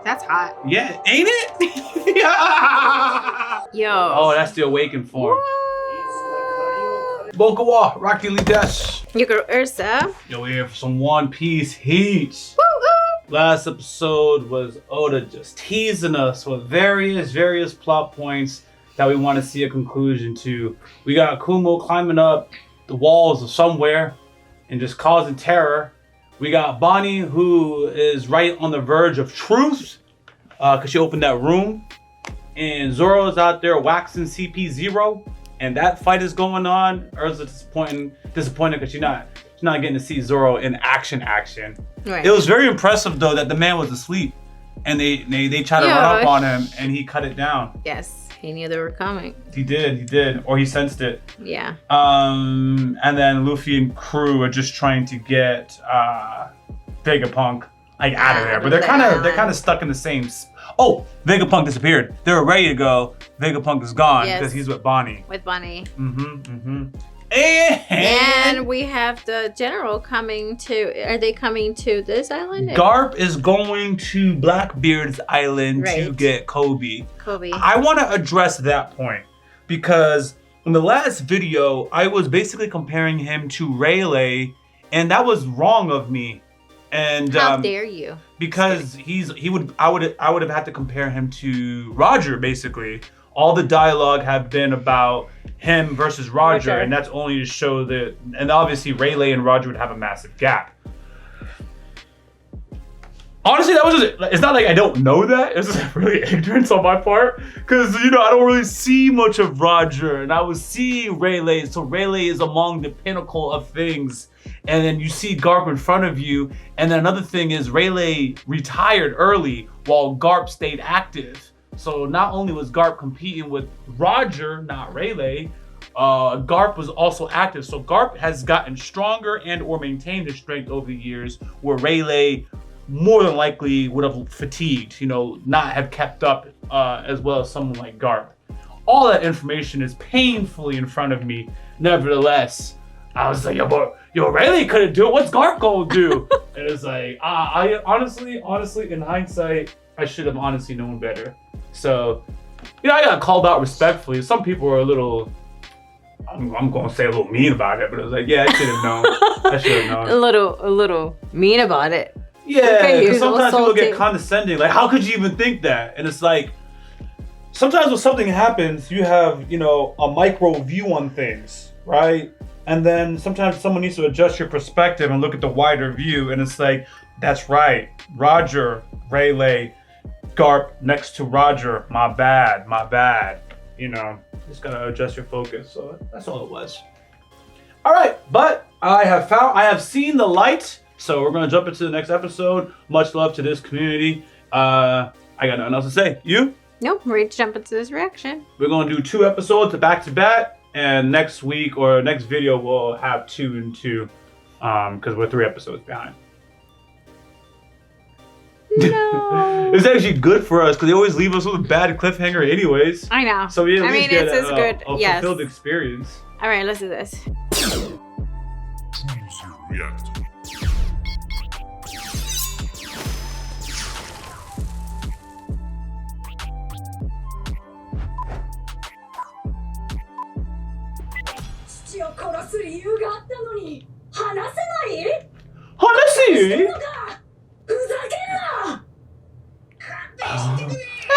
That's hot. Yeah, ain't it? Yo. Oh, that's the awakened form. Bokawa, Rocky Lee Dash. Your girl Ursa. Yo, we're here for some One Piece heat. Woo-woo. Last episode was Oda just teasing us with various plot points that we want to see a conclusion to. We got Kumo climbing up the walls of somewhere and just causing terror. We got Bonnie, who is right on the verge of truth because she opened that room. And Zoro is out there waxing CP0. And that fight is going on. Ursa's disappointed because she's not getting to see Zoro in action. Right. It was very impressive though that the man was asleep, and they tried to run up on him, and he cut it down. Yes, he knew they were coming. He did, or he sensed it. Yeah. And then Luffy and crew are just trying to get Vegapunk out of there, but they're kind of stuck in the same. Oh, Vegapunk disappeared. They were ready to go. Vegapunk is gone because he's with Bonnie. With Bonnie. And we have the general coming to. Are they coming to this island? Garp is going to Blackbeard's island to get Kobe. I want to address that point because in the last video, I was basically comparing him to Rayleigh, and that was wrong of me. And how dare you? Because I would have had to compare him to Roger. Basically, all the dialogue have been about him versus Roger, and that's only to show that. And obviously, Rayleigh and Roger would have a massive gap. Honestly, that was it's not like I don't know that. It's just really ignorance on my part. Because, I don't really see much of Roger. And I was seeing Rayleigh. So Rayleigh is among the pinnacle of things. And then you see Garp in front of you. And then another thing is Rayleigh retired early while Garp stayed active. So not only was Garp competing with Roger, not Rayleigh, Garp was also active. So Garp has gotten stronger and or maintained his strength over the years, where Rayleigh more than likely would have fatigued, not have kept up as well as someone like Garp. All that information is painfully in front of me. Nevertheless, I was like, yo, Rayleigh couldn't do it. What's Garp gonna do? And it's like, I honestly, in hindsight, I should have honestly known better. So, I got called out respectfully. Some people were a little, I'm gonna say a little mean about it, but it was like, yeah, I should have known. I should have known. A little mean about it. Yeah, because sometimes people get condescending. Like, how could you even think that? And it's like, sometimes when something happens, you have, a micro view on things, right? And then sometimes someone needs to adjust your perspective and look at the wider view. And it's like, that's right. Roger, Rayleigh, Garp next to Roger. My bad. Just gotta adjust your focus. So that's all it was. All right, but I have seen the light. So we're gonna jump into the next episode. Much love to this community. I got nothing else to say. You? Nope, we're ready to jump into this reaction. We're gonna do 2 episodes back to back, and next week or next video we'll have 2 and 2, because we're 3 episodes behind. No. It's actually good for us because they always leave us with a bad cliffhanger, anyways. I know. So we at least get it's good. a fulfilled experience. All right, let's do this. React.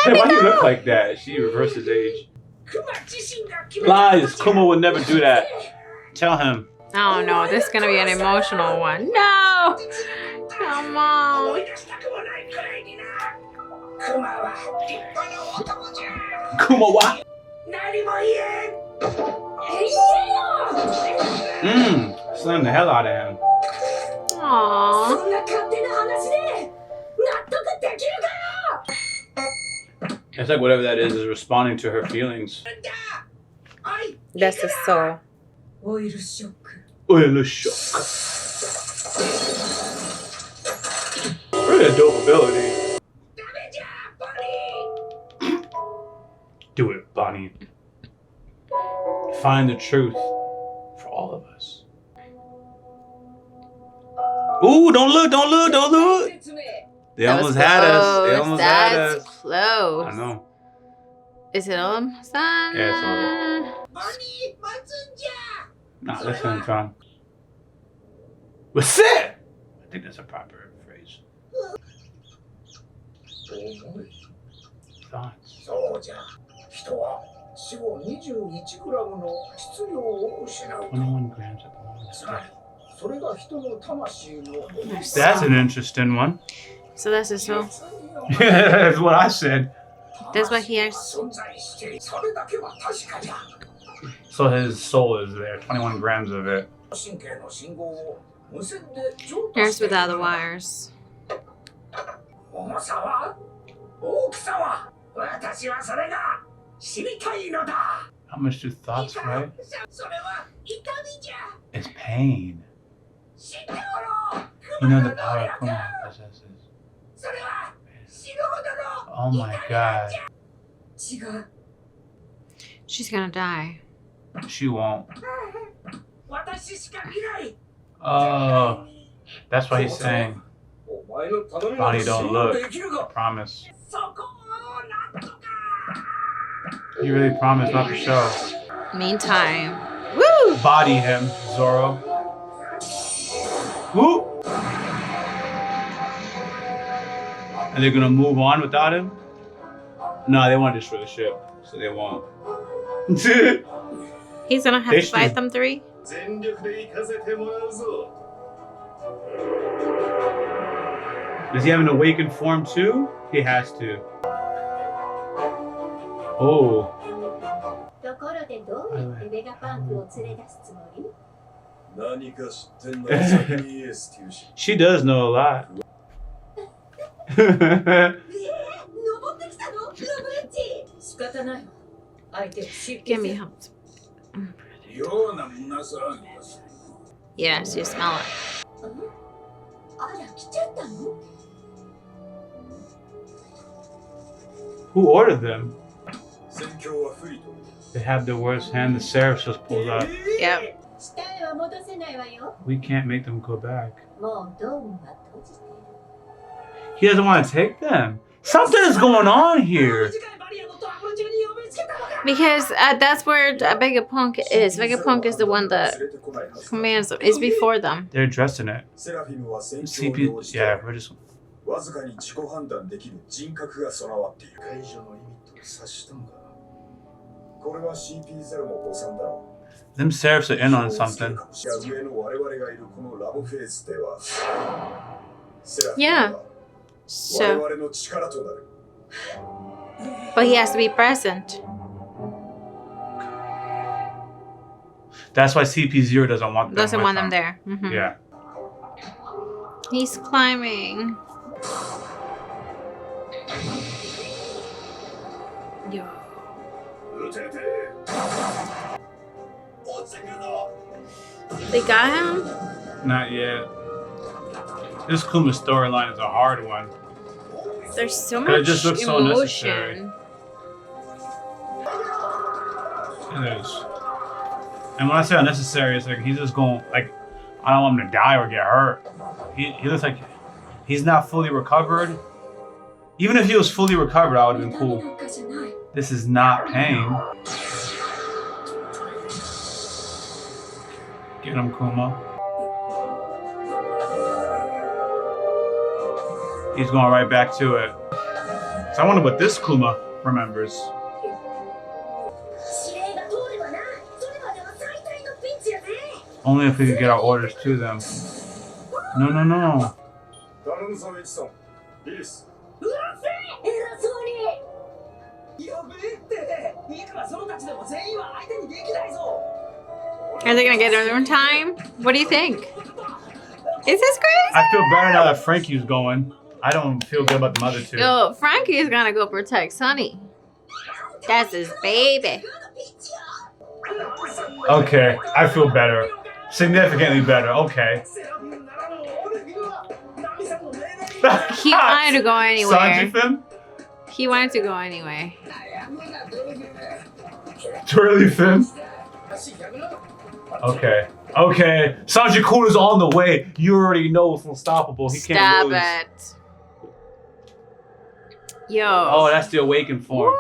Hey, why do you look like that? She reverses age. Lies. Kumo would never do that. Tell him. Oh no, this is gonna be an emotional one. No! Come on. Kumo wa? Slam the hell out of him. Aww. It's like whatever that is responding to her feelings. That's the soul. Oil shock. Really a dope ability. Do it, Bonnie. Find the truth for all of us. Ooh, don't look. They almost had us. That's close. I know. Is it almost done? Yeah, it's almost. Nah, that's gonna come. What's it? I think that's a proper phrase. Thoughts. そうじゃ。人は死後21グラムの質量を失う。 21 grams at the moment. つまり、それが人の魂の。 That's an interesting one. So that's his soul. That's what I said. That's what he has. 存在してそれだけは確かじゃ。 So his soul is there, 21 grams of it. 神経の信号を無線で上 Here's without the wires. 重さは大きさは私はそれが知りたいのだ。 How much do thoughts weigh? それは痛みじゃ。 It's pain. 知っておろう。 You know the power Kuma possesses. それは死ぬほどの Oh my god. 違う。 She's gonna die. She won't. 私しか見ない。 Oh, that's what he's saying. お前の頼み Bonnie, don't は look. できるか。 Promise. そこをなんとか。 You really promised not to show. Meantime. Woo! Body him, Zoro. Woo! Are they gonna move on without him? No, they want to destroy the ship, so they won't. He's gonna have They to fight should- them three. 全力で行かせてもらうぞ。 Does he have an awakened form too? He has to. Oh. ところでどうやってベガパンクを連れ出すつもり？何か知ってんなら先にエスティウシ。 She does know a lot. 登ってきたの？ラブレッジ。仕方ないわ。相手は失 Give 敗 me する。 help. ようなもなさ。 Yes, you smell it. あら来ちゃったの？ Who ordered them? 戦況は不利と。 They have the worst hand. The Seraph just pulled up. Yep. 下へは戻せないわよ。 We can't make them go back. もうドームは閉じてる。 He doesn't want to take them. Something is going on here. Because that's where Vegapunk is. Vegapunk is the one that commands them. Is before them. They're addressing it. セラフィムは戦況 CP. に応じて Yeah, we're just. わずかに自己判断できる人格が備わっている。解除のリミットを察したのだ。これは CP0 も誤算だろう。 Them Seraphs are in on something. 上の我々がいるこのラボフェーズでは、セラフィ Yeah. ムは我 So, 々の力となる。 but he has to be present. That's why CP0 doesn't want them. Doesn't with want them him. there. Mhm. Yeah. He's climbing. Yo. 撃てて。落ちてくるぞ。 They got him? Not yet. This Kuma storyline is a hard one. There's so But it much just looks so necessary. emotion. It is. And when I say unnecessary, it's like he's just going like, I don't want him to die or get hurt. He looks like he's not fully recovered. Even if he was fully recovered, I would have been cool. なんかじゃない。 This is not pain. Get him, Kuma. He's going right back to it. So I wonder what this Kuma remembers. 指令が通ればな。それまでは最大のピンチやぜ。 Only if we could get our orders to them. No, no, no. 頼むぞエジソン。リース。うわせ偉そうに。やべえって。いくらそのたちでも全員は相手にできないぞ。 Are they gonna get there in time? What do you think? Is this crazy? I feel better now that Frankie's going. I don't feel good about the other two. Yo, Frankie is gonna go protect Sunny. That's his baby. Okay, I feel better. Significantly better. Okay. He wanted to go anywhere. Sanji-fin? He wanted to go anyway. Twirly-fin? Okay. Okay. Sanji-kun is on the way. You already know it's unstoppable. He can't Stop lose. it. Yo. Oh, that's the awakened form.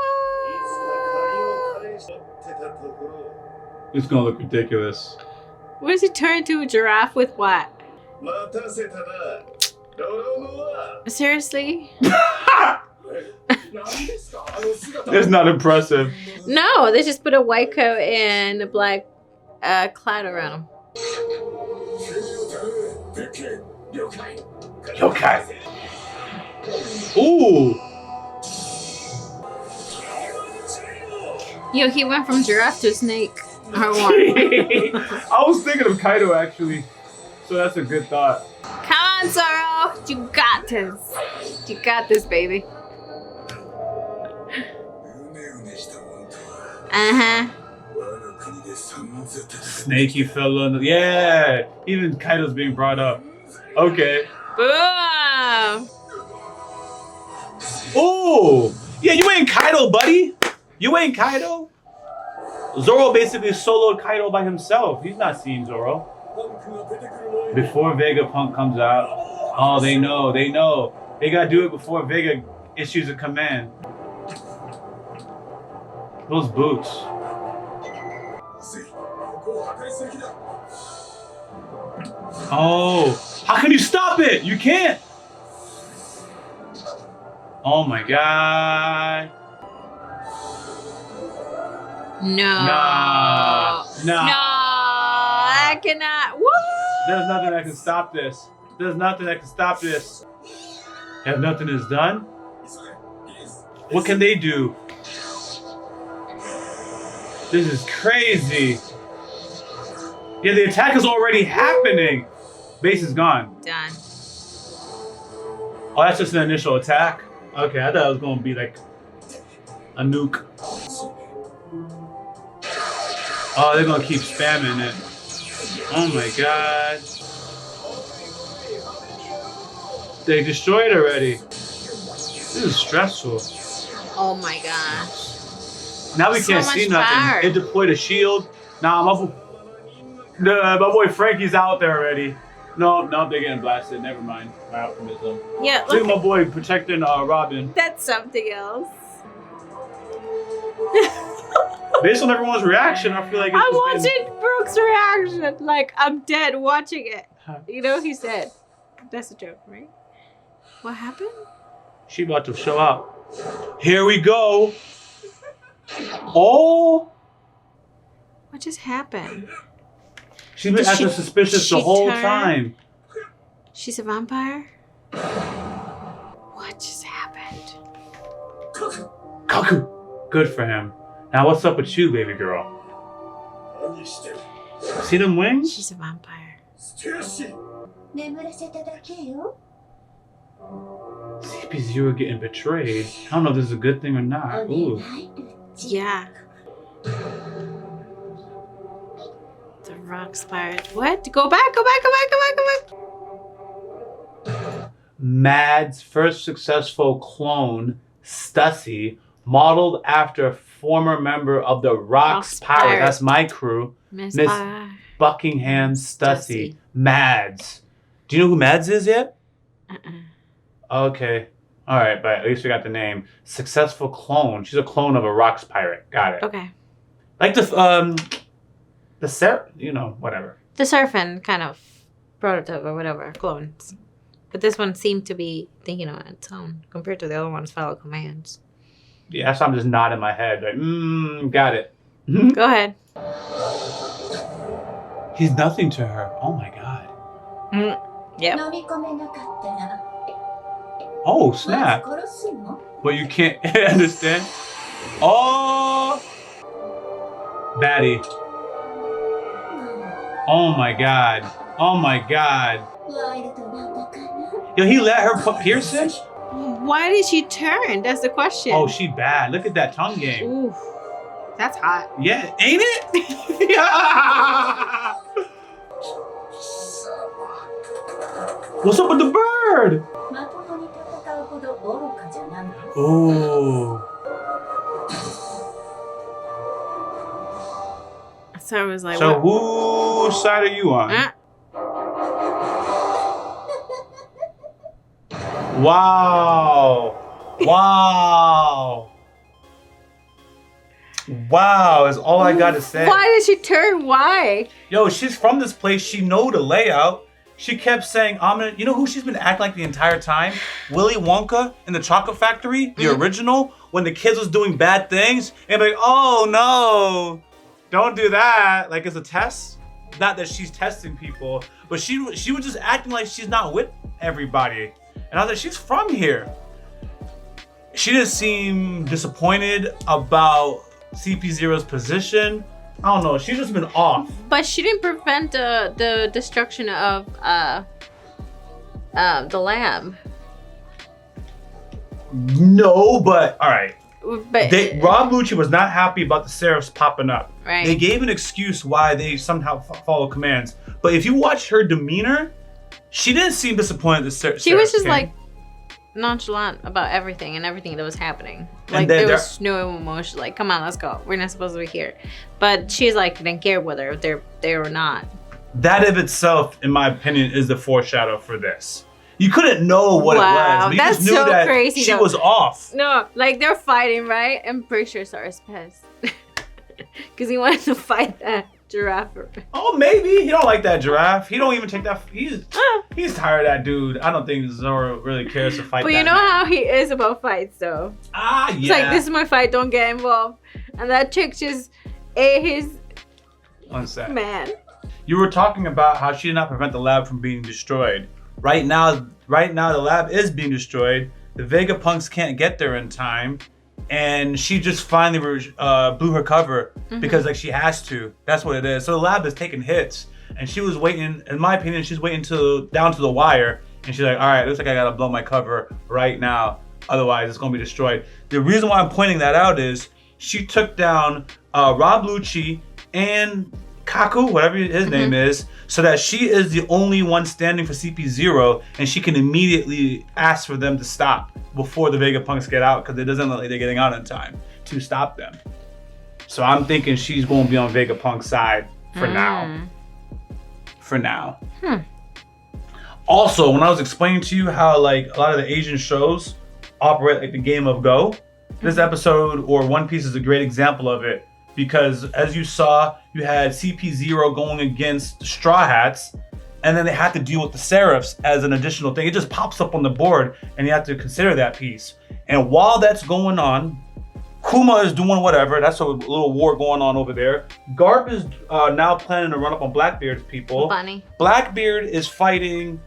It's gonna look ridiculous. What does he turn into a giraffe with what? Seriously? It's not impressive. No, they just put a white coat and a black cloud around him. Okay. Ooh. Yo, he went from giraffe to snake. Or what? I was thinking of Kaido actually, so that's a good thought. Come on, Zoro. You got this. You got this, baby. Uh-huh. Snaky fella. Yeah. Even Kaido's being brought up. Okay. Boom. Ooh. Yeah, you ain't Kaido, buddy. You ain't Kaido. Zoro basically soloed Kaido by himself. He's not seeing Zoro. Before Vegapunk comes out. Oh, they know. They know. They gotta do it before Vega issues a command. Those boots. Oh, how can you stop it? You can't. Oh my god. No. Nah. No, I cannot. Woo! There's nothing that can stop this. There's nothing that can stop this. If nothing is done, what can they do? This is crazy. Yeah, the attack is already happening. Base is gone. Done. Oh, that's just an initial attack? Okay, I thought it was going to be like a nuke. Oh, they're going to keep spamming it. Oh my god. They destroyed already. This is stressful. Oh my gosh. Now we So can't much see nothing. power. It deployed a shield. Nah, my boy Frankie's out there already. No, they're getting blasted. Never mind. My optimism. Yeah, Look look. at my boy protecting Robin. That's something else. Based on everyone's reaction, I feel like it's I'm just been- watching Brooke's reaction. Like, I'm dead watching it. You know, he's dead. That's a joke, right? What happened? She about to show up. Here we go. Oh, What just happened? she's been Did acting she- suspicious the she whole turn? time. She's a vampire? What just happened? Kaku. Good for him. Now what's up with you, baby girl? See them wings? She's a vampire. CP0 getting betrayed. I don't know if this is a good thing or not. Ooh. Yeah. The rock spirit. What? Go back, go back, go back, go back, go back. Mad's first successful clone, Stussy, modeled after a former member of the Rocks Pirates. That's my crew. Miss Miss Pie. Buckingham Stussy. Stussy. Mads. Do you know who Mads is yet? Uh-uh. Okay. All right, but at least we got the name. Successful clone. She's a clone of a Rocks pirate. Got it. Okay. Like whatever. The surfing kind of prototype or whatever, clones. But this one seemed to be thinking on its own compared to the other ones follow commands. Yeah, so I'm just nodding my head like, got it. Go ahead. He's nothing to her. Oh my god. Yep. Oh, snap. But you can't understand. Oh, baddie. Oh my god. Oh my god. Yo, he let her pierce it? Why did she turn? That's the question. Oh, she bad. Look at that tongue game. Ooh, that's hot. Yeah, ain't it? Yeah. What's up with the bird? Oh. So I was like, So what? whose side are you on? Wow. Wow. Wow, is all I gotta say. Why did she turn? Why? Yo, she's from this place. She know the layout. She kept saying, you know who she's been acting like the entire time? Willy Wonka in the Chocolate Factory, the original, when the kids was doing bad things. And like, oh no, don't do that. Like it's a test. Not that she's testing people, but she was just acting like she's not with everybody. And I was like, she's from here. She didn't seem disappointed about CP0's position. I don't know. She's just been off. But she didn't prevent the destruction of the lab. No, but all right. But Rob Lucci was not happy about the Seraphs popping up. Right. They gave an excuse why they somehow follow commands. But if you watch her demeanor, she didn't seem disappointed that Seraphs she was just came. like nonchalant about everything that was happening. And Like then there was no emotion. Like, come on, let's go. We're not supposed to be here. But she's like, didn't care whether they're there or not. That of itself, in my opinion, is the foreshadow for this. You couldn't know what it was, but you that's just knew so that crazy, she though. was off. No, like they're fighting, right? I'm pretty sure Sarah's pissed because he wanted to fight that giraffe. Oh, maybe he don't like that giraffe. He don't even take that. He's tired of that dude. I don't think Zoro really cares to fight. But that you know man. how he is about fights, though. Ah, yeah. It's like, this is my fight. Don't get involved. And that chick just ate his One sec. man. You were talking about how she did not prevent the lab from being destroyed. Right now, the lab is being destroyed. The Vegapunks can't get there in time, and she just finally blew her cover because like she has to. That's what it is. So the lab is taking hits, and she was waiting. In my opinion, she's waiting down to the wire, and she's like, "All right, looks like I gotta blow my cover right now, otherwise it's gonna be destroyed." The reason why I'm pointing that out is she took down Rob Lucci and Kaku, whatever his name is, so that she is the only one standing for CP0, and she can immediately ask for them to stop before the Vegapunks get out, because it doesn't look like they're getting out in time to stop them. So I'm thinking she's going to be on Vegapunk's side for now. For now. Also, when I was explaining to you how like a lot of the Asian shows operate like the game of Go, this episode or One Piece is a great example of it. Because as you saw, you had CP0 going against the Straw Hats, and then they had to deal with the Seraphs as an additional thing. It just pops up on the board, and you have to consider that piece. And while that's going on, Kuma is doing whatever. That's a little war going on over there. Garp is now planning to run up on Blackbeard's people. Bonnie. Blackbeard is fighting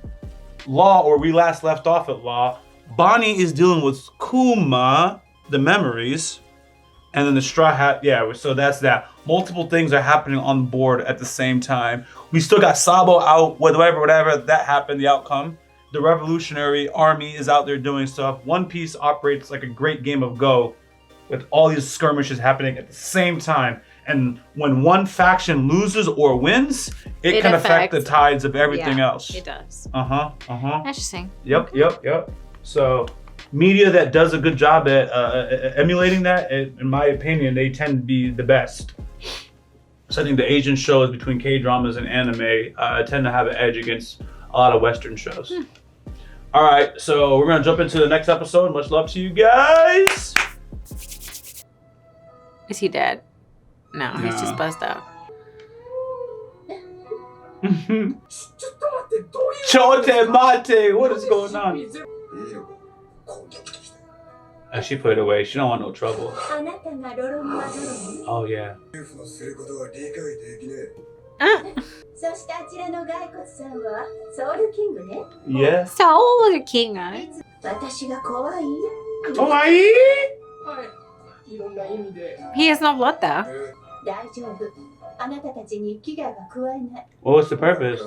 Law, or we last left off at Law. Bonnie is dealing with Kuma, the memories. And then the Straw Hat, yeah, so that's that. Multiple things are happening on the board at the same time. We still got Sabo out, whatever that happened, the outcome. The Revolutionary Army is out there doing stuff. One Piece operates like a great game of Go with all these skirmishes happening at the same time. And when one faction loses or wins, it can affect the tides of everything else. It does. Interesting. Interesting. Yep. So media that does a good job at emulating that, in my opinion, they tend to be the best. So I think the Asian shows between K-dramas and anime tend to have an edge against a lot of Western shows. All right, so we're gonna jump into the next episode. Much love to you guys. Is he dead? No, he's just buzzed out. Chote mate, what is going on? She put it away. She don't want no trouble. Oh yeah. Yeah. So the king on it. Kawaii? He has no blood though. What was the purpose?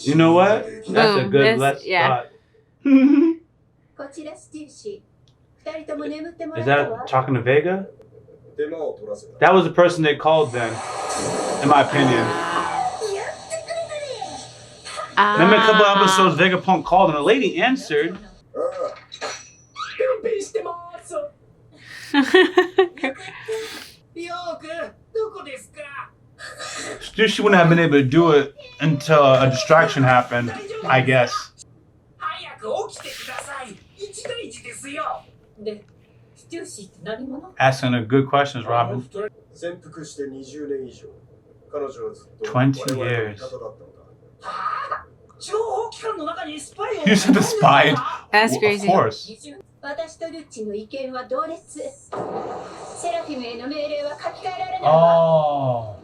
You know what? That's a good let's thought. Is that talking to Vega? That was the person they called then, in my opinion. Remember a couple episodes Vegapunk called and the lady answered. Still, she wouldn't have been able to do it until a distraction happened, I guess. ステューシーって何者？ Asking the good questions, Robin. 潜伏して20年以上。彼女はずっと20我々の味 years. 方だったのだ。情報機関の中にスパイを。 You said the spy. That's Of crazy. course. 私とルッチの意見は同列。セラフィムへの命令は書き換えられないわ。 Oh.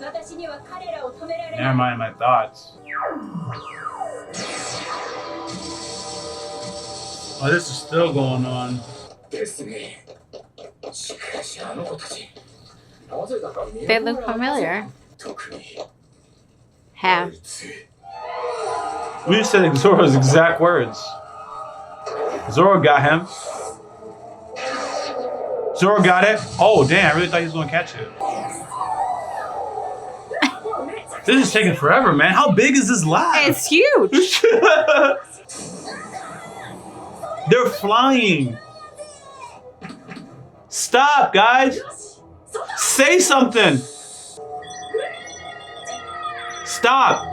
私には彼らを止められない。 Never mind my thoughts. Oh, this is still going on. ですね。しかしあの子たち。なぜだか見 They look familiar. 特に。 Have. We just said Zoro's exact words. Zoro got him. Zoro got it. Oh, damn. I really thought he was going to catch it. This is taking forever, man. How big is this lab? It's huge. They're flying. Stop, guys. Say something. Stop.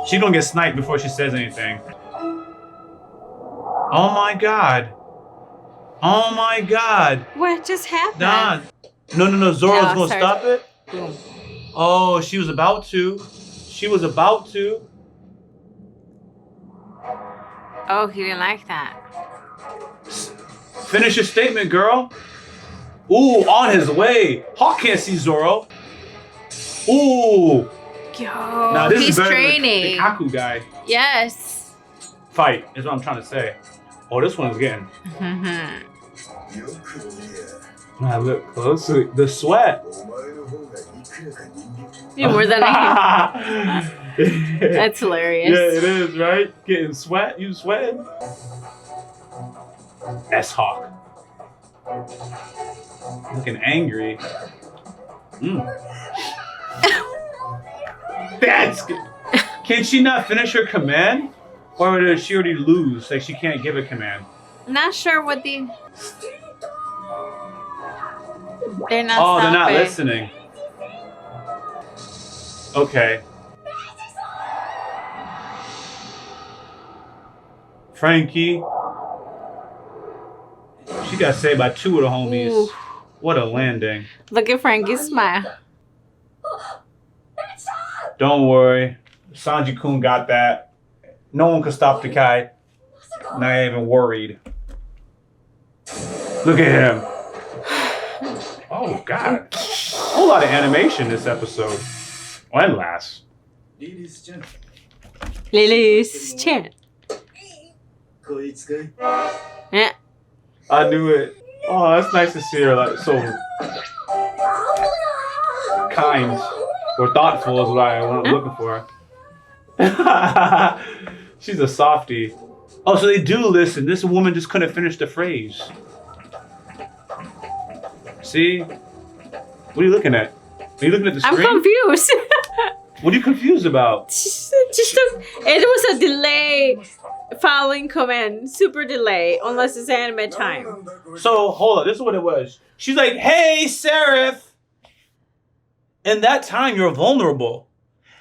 She's gonna get sniped before she says anything. Oh my god. Oh my god. What just happened? Nah. No. Zoro's No, gonna sorry. stop it? Boom. Oh, she was about to. She was about to. Oh, he didn't like that. Finish your statement, girl. Ooh, on his way. Hawk can't see Zoro. Ooh. Yo, Now this he's is better than training. the Kaku guy. Yes. Fight is what I'm trying to say. Oh, this one's getting. Mhm. Now look closely. The sweat. More than I. That's hilarious. Yeah, it is, right? Getting sweat. You sweating? S-Hawk. Looking angry. That's good. Can she not finish her command? Or did she already lose? Like she can't give a command? Not sure what the. They're not. Oh, they're not stopping. listening. Okay. Frankie. She got saved by two of the homies. Ooh. What a landing. Look at Frankie's smile. Don't worry. Sanji-kun got that. No one could stop the Kai. Not even worried. Look at him. Oh, God. A whole lot of animation this episode. And last. Lily's chin. Yeah. I knew it. Oh, that's nice to see her like so kind or thoughtful is what I'm looking for. She's a softie. Oh, so they do listen. This woman just couldn't finish the phrase. See? What are you looking at? Are you looking at the screen? I'm confused. What are you confused about? It was a delay following command. Super delay. Unless it's anime time. So, hold on. This is what it was. She's like, hey, Seraph. In that time, you're vulnerable.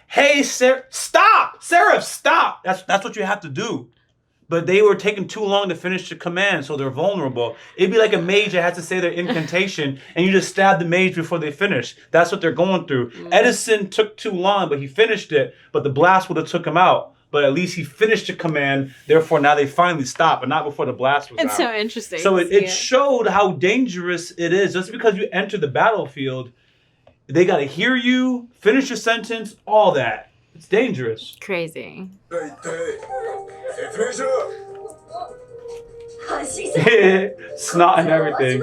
Hey, stop! Seraph, stop! That's what you have to do. But they were taking too long to finish the command, so they're vulnerable. It'd be like a mage that has to say their incantation, and you just stab the mage before they finish. That's what they're going through. Edison took too long, but he finished it, but the blast would have took him out. But at least he finished the command, therefore now they finally stop, but not before the blast was out. It's so interesting. So it showed how dangerous it is. Just because you enter the battlefield, they got to hear you, finish your sentence, all that. It's dangerous. Crazy. Snot and everything.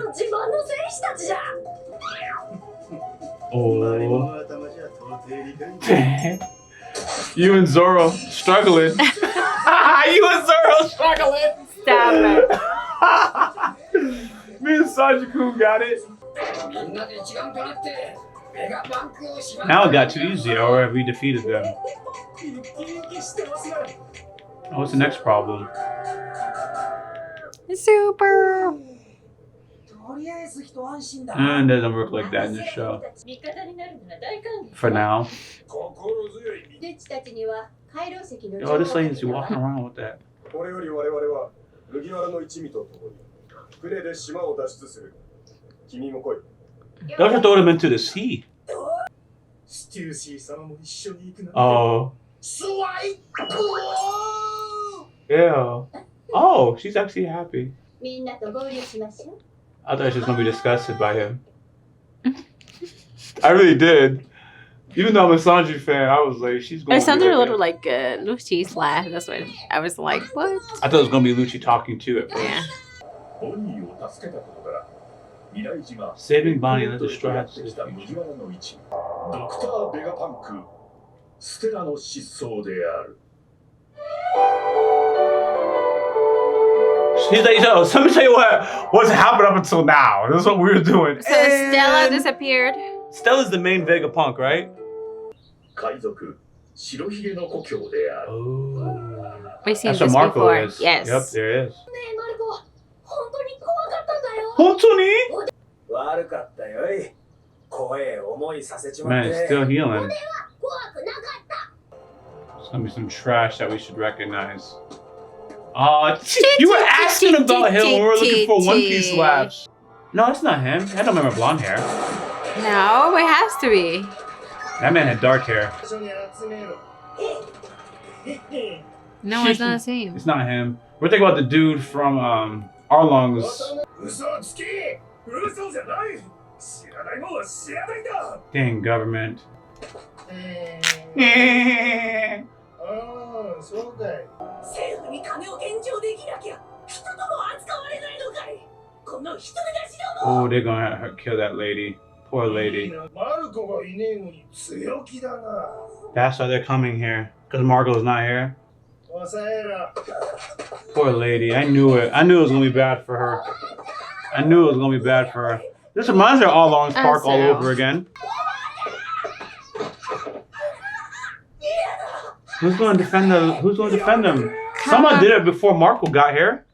Oh. You and Zoro struggling. You and Zoro struggling. Stop it. Me and Sanji-kun got it. Now it got too easy, or have we defeated them? Oh, what's the next problem? Super. And it doesn't work like that in this show. For now. Oh, this lady's walking around with that. これより我々は麦わらの一味と共に船で島を脱出する。君も来い。 Don't you throw them into the sea? ステューシー様も一緒に行くなんて。 Oh. 最高。 Yeah. Oh, she's actually happy. みんなと合流しましょう。 I thought she was gonna be disgusted by him. I really did. Even though I'm a Sanji fan, I was like, she's going. It sounded a little like Lucci's laugh. That's what I was like. What? I thought it was gonna be Lucci talking too at first. Yeah. ボニーを助けたことから未来島 Saving Bonnie and the やってきた麦わらの一ドクター・ベガパンクステラの失踪である。 He's like, yo, let me tell you what's happened up until now. This is what we were doing. So Stella disappeared. Stella's the main Vegapunk, right? 海賊白ひげの故郷である。 Oh. We've seen That's what this Marco before. is. Yes. Yep, there it is. ねえマルコ、本当に怖かったんだよ。本当に? 悪かったよい。声思いさせちまっ Man, て。 it's still healing. 怖くなかった。 There's gonna be some trash that we should recognize. You were asking about him when we were looking for One Piece laughs. No, it's not him. I don't remember blonde hair. No, it has to be. That man had dark hair. No, it's not the same. It's not him. We're thinking about the dude from Arlong's. 嘘つき。嘘じゃない。知らないもんは知らないんだ。 Dang government. ああ、そうかい。政府に金を返上できなきゃ人とも扱われないのかい。この人出しども。 Oh, they're gonna kill that lady. Poor lady. マルコがいねえのに強気だな。 That's why they're coming here. Because Marco's not here. 抑えろ。 Poor lady. I knew it. I knew it was gonna be bad for her. I knew it was gonna be bad for her. This reminds me of Arlong's Park all over again. Who's gonna defend the? Who's gonna defend them? Someone did it before Marco got here.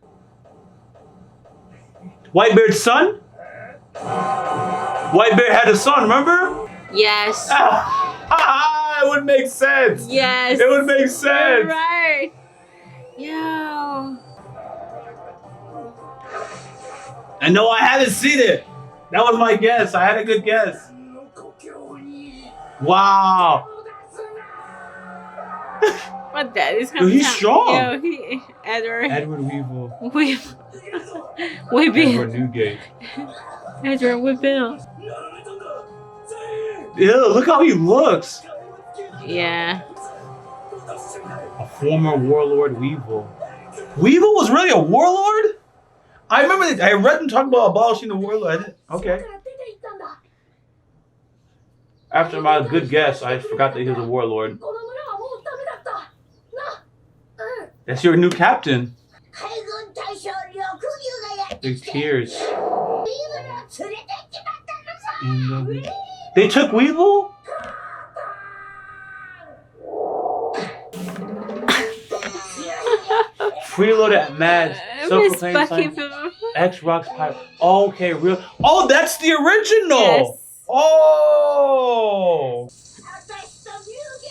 Whitebeard's son? Whitebeard had a son, remember? Yes. It would make sense. Yes. It would make You're sense. right. Yo. And no, I haven't seen it. That was my guess. I had a good guess. Wow. What that is? Yo, he's strong. Yo, he Edward. Edward Weevil. We've Edward Newgate. Edward Whipple. Ew, look how he looks. Yeah. A former warlord Weevil. Weevil was really a warlord? I remember I read them talking about abolishing the warlord. Okay. After my good guess, I forgot that he was a warlord. That's your new captain. Big tears. They took Weevil? Freeloader at Mads. Self-proclaimed son. X-Rocks Pirate. Okay, real. Oh, that's the original! Yes. Oh!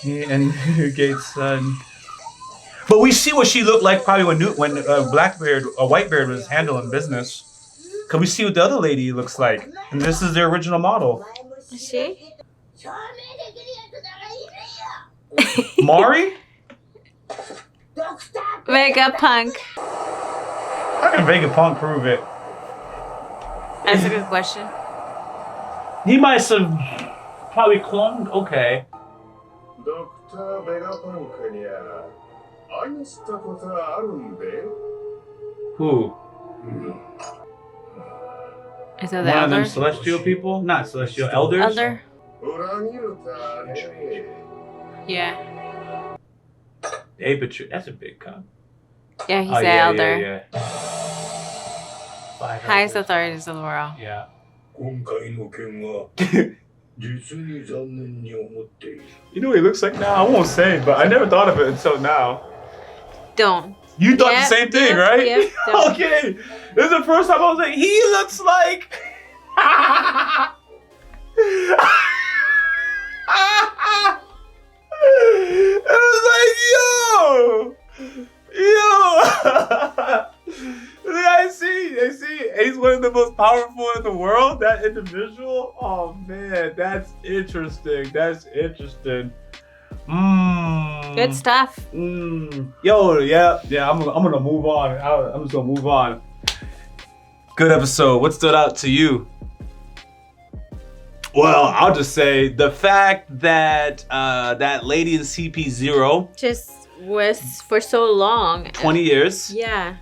Yeah, and Newgate's son. But we see what she looked like probably when Blackbeard or Whitebeard was handling business. Cause we see what the other lady looks like, and this is the original model. Is she? Mari? Vegapunk. How can Vegapunk prove it? That's a good question. He might have probably cloned. Okay. ドクター・ベガパンクにゃ愛したことあるんで。 Who? Is that One the of them elder? celestial people? Not celestial, elders? Elder? 裏切るたね。 Yeah. Hey, that's a big cup. Yeah, he's Oh, the yeah, elder. yeah, yeah. Five Highest elders. authorities of the world. Yeah. 今回の件は実に残念に思っている。 You know what he looks like now? I won't say, but I never thought of it until now. Don't. You thought Yep, the same thing, yep, right? yep, don't. Okay. This is the first time I was like, he looks like. It was like, yo. I see. He's one of the most powerful in the world, that individual. Oh man, that's interesting. Good stuff. Yo, yeah. I'm gonna move on. I'm just gonna move on. Good episode. What stood out to you? Well, I'll just say the fact that that lady in CP0 just was for so long. 20 years. Yeah.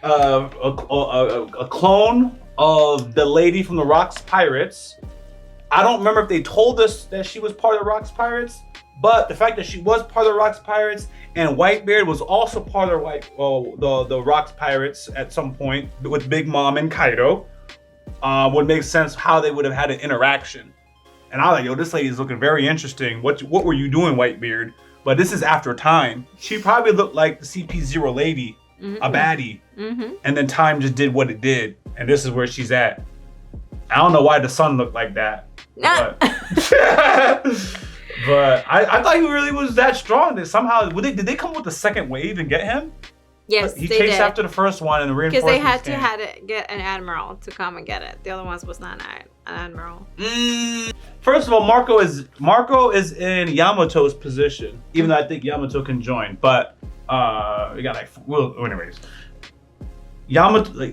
A clone of the lady from the Rocks Pirates. I don't remember if they told us that she was part of the Rocks Pirates, but the fact that she was part of the Rocks Pirates and Whitebeard was also part of the Rocks Pirates at some point with Big Mom and Kaido would make sense how they would have had an interaction. And I was like, yo, this lady is looking very interesting. What were you doing, Whitebeard? But this is after time. She probably looked like the CP0 lady, a baddie. And then time just did what it did. And this is where she's at. I don't know why the sun looked like that. But, but I thought he really was that strong. That somehow, did they come with the second wave and get him? Yes, he they chased did. after the first one and the reinforcements Because they had came. to get an admiral to come and get it. The other ones was not an admiral. First of all, Marco is in Yamato's position, even though I think Yamato can join. But we got anyways.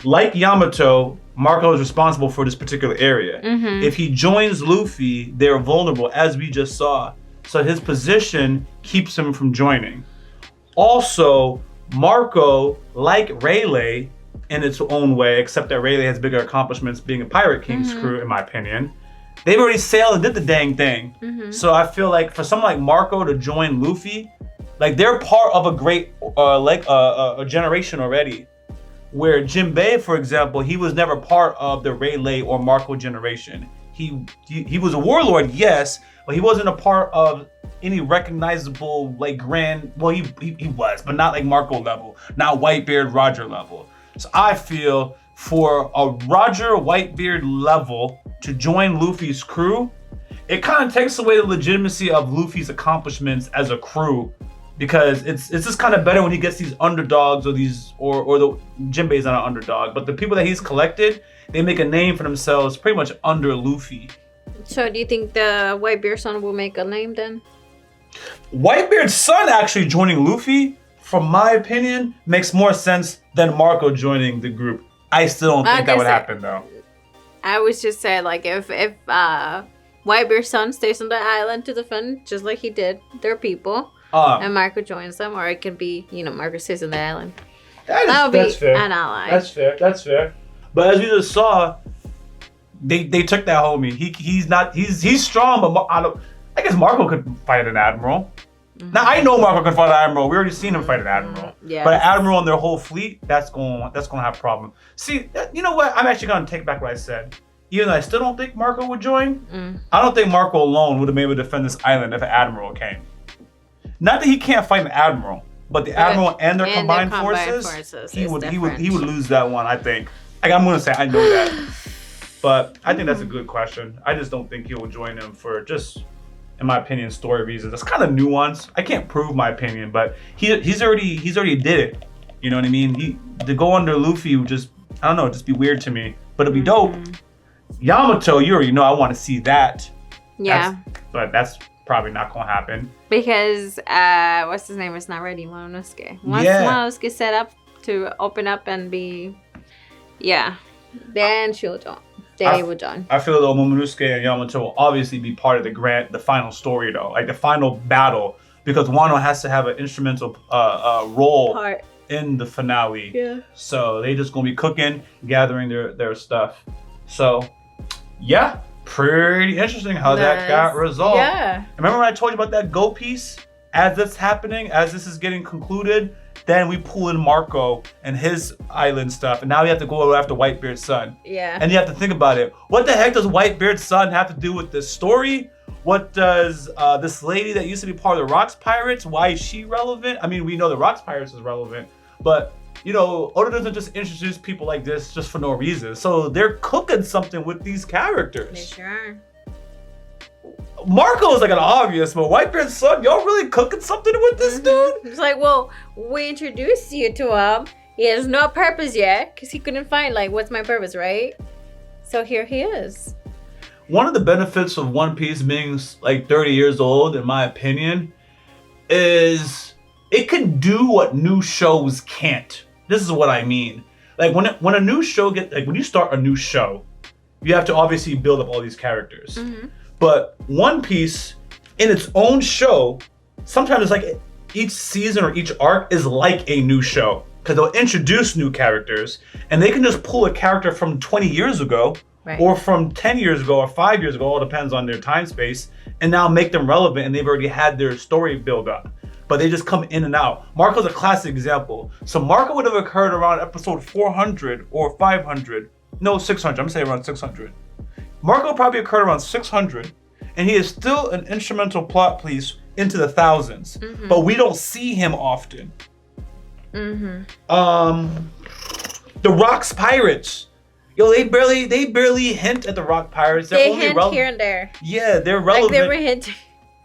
Like Yamato, Marco is responsible for this particular area. If he joins Luffy, they're vulnerable, as we just saw. So his position keeps him from joining. Also, Marco, like Rayleigh, in its own way, except that Rayleigh has bigger accomplishments being a Pirate King's crew, in my opinion. They've already sailed and did the dang thing. So I feel like for someone like Marco to join Luffy, like they're part of a great, a generation already. Where Jinbei, for example, he was never part of the Rayleigh or Marco generation. He was a warlord, yes, but he wasn't a part of any recognizable grand. Well, he was, but not like Marco level, not Whitebeard, Roger level. So I feel for a Roger Whitebeard level to join Luffy's crew, it kind of takes away the legitimacy of Luffy's accomplishments as a crew. Because it's just kind of better when he gets these underdogs or the Jinbei's not an underdog, but the people that he's collected, they make a name for themselves pretty much under Luffy. So do you think the Whitebeard's son will make a name then? Whitebeard's son actually joining Luffy, from my opinion, makes more sense than Marco joining the group. I still don't think that would happen though. I was just saying, like, if Whitebeard's son stays on the island to defend, just like he did their people, and Marco joins them, or it could be, Marco stays on the island. That's fair. An ally. That's fair. But as we just saw, they took that homie. He's strong, but I guess Marco could fight an admiral. Now I know Marco can fight an admiral. We already seen him fight an admiral. Yeah. But an admiral and their whole fleet, that's gonna have a problem. See, you know what? I'm actually gonna take back what I said. Even though I still don't think Marco would join, I don't think Marco alone would have been able to defend this island if an admiral came. Not that he can't fight an admiral, but the admiral and their combined forces, he would lose that one. I think. Like, I'm gonna say I know that, but I think that's a good question. I just don't think he will join them for just, in my opinion, story reasons. It's kind of nuanced. I can't prove my opinion, but he's already did it. You know what I mean? To go under Luffy would just, I don't know, just be weird to me. But it'd be dope. Yamato, you already know I want to see that. Yeah. But that's probably not gonna happen. Because what's his name is not ready, Momonosuke. Once Momonosuke set up to open up and be, then she'll join. They will join. I feel though Momonosuke and Yamato will obviously be part of the final story though, like the final battle, because Wano has to have an instrumental role in the finale. Yeah. So they just gonna be cooking, gathering their stuff. So yeah, pretty interesting how that got resolved. Yeah. Remember when I told you about that Go piece? As this happening, as this is getting concluded, then we pull in Marco and his island stuff, and now we have to go after Whitebeard's son. Yeah. And you have to think about it. What the heck does Whitebeard's son have to do with this story? What does this lady that used to be part of the Rocks Pirates, why is she relevant? I mean, we know the Rocks Pirates is relevant, but Oda doesn't just introduce people like this just for no reason. So they're cooking something with these characters. They sure are. Marco is like an obvious, but Whitebeard's son, y'all really cooking something with this dude? It's like, well, we introduced you to him. He has no purpose yet because he couldn't find, like, what's my purpose, right? So here he is. One of the benefits of One Piece being like 30 years old, in my opinion, is it can do what new shows can't. This is what I mean. Like when a new show when you start a new show, you have to obviously build up all these characters. Mm-hmm. But One Piece, in its own show, sometimes it's like each season or each arc is like a new show. Because they'll introduce new characters, and they can just pull a character from 20 years ago, right, or from 10 years ago, or 5 years ago, all depends on their time space, and now make them relevant, and they've already had their story build up. But they just come in and out. Marco's a classic example. So Marco would have occurred around episode 400 or 500. No, 600. I'm saying around 600. Marco probably occurred around 600, and he is still an instrumental plot piece into the thousands. Mm-hmm. But we don't see him often. Mm-hmm. The Rock's Pirates. Yo, they barely hint at the Rock Pirates. They hint here and there. Yeah, they're relevant. Like they were hinting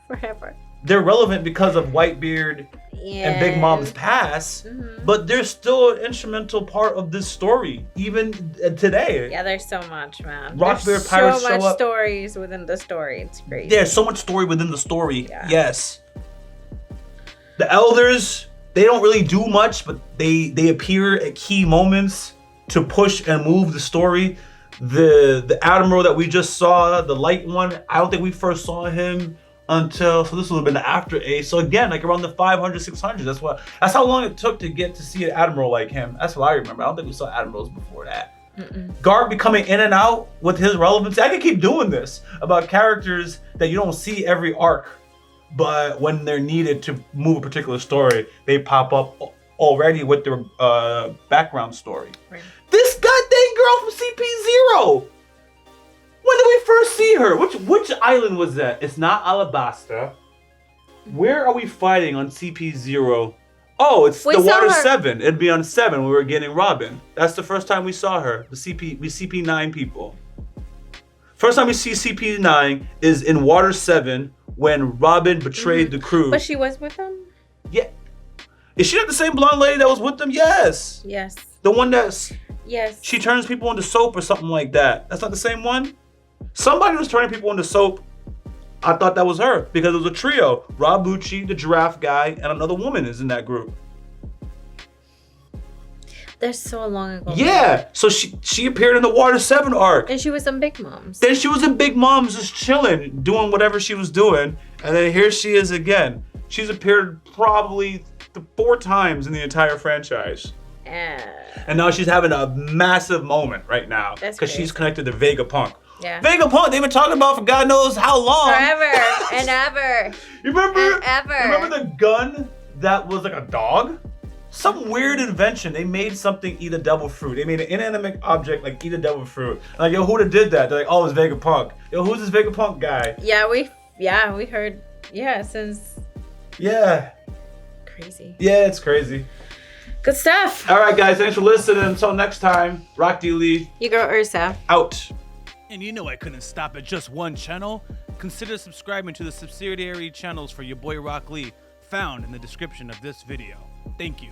forever. They're relevant because of Whitebeard and Big Mom's past, but they're still an instrumental part of this story, even today. Yeah, there's so much, man. Rockbeard Pirates show up. So much stories within the story. It's crazy. There's so much story within the story. Yeah. Yes. The Elders, they don't really do much, but they appear at key moments to push and move the story. The Admiral that we just saw, the light one, I don't think we first saw him until, so this would have been after Ace. So again, like around the 500, 600. That's how long it took to get to see an Admiral like him. That's what I remember. I don't think we saw Admirals before that. Garp becoming in and out with his relevancy. I can keep doing this about characters that you don't see every arc, but when they're needed to move a particular story, they pop up already with their background story. Right. This goddamn girl from CP0. When did we first see her? Which island was that? It's not Alabasta. Where are we fighting on CP0? Oh, it's the Water 7. It'd be on 7 when we were getting Robin. That's the first time we saw her. We CP9 people. First time we see CP9 is in Water 7 when Robin betrayed the crew. But she was with them? Yeah. Is she not the same blonde lady that was with them? Yes. Yes. The one that's... Yes. She turns people into soap or something like that. That's not the same one? Somebody was turning people into soap. I thought that was her because it was a trio. Rob Lucci, the giraffe guy, and another woman is in that group. That's so long ago. Yeah. So she appeared in the Water 7 arc. And she was in Big Moms. Then she was in Big Moms just chilling, doing whatever she was doing. And then here she is again. She's appeared probably 4 times in the entire franchise. And now she's having a massive moment right now because she's connected to Vegapunk. Yeah. Vegapunk, they've been talking about for God knows how long. Forever and ever. You remember? And ever. Remember the gun that was like a dog? Some weird invention. They made something eat a devil fruit. They made an inanimate object like eat a devil fruit. Like, yo, who did that? They're like, oh, it's Vegapunk. Yo, who's this Vegapunk guy? Yeah, we heard. Yeah, since. Yeah. Crazy. Yeah, it's crazy. Good stuff. All right, guys. Thanks for listening. Until next time, Rock D. Lee. You go, Ursa. Out. And you know I couldn't stop at just one channel. Consider subscribing to the subsidiary channels for Yaboyrocklee found in the description of this video. Thank you.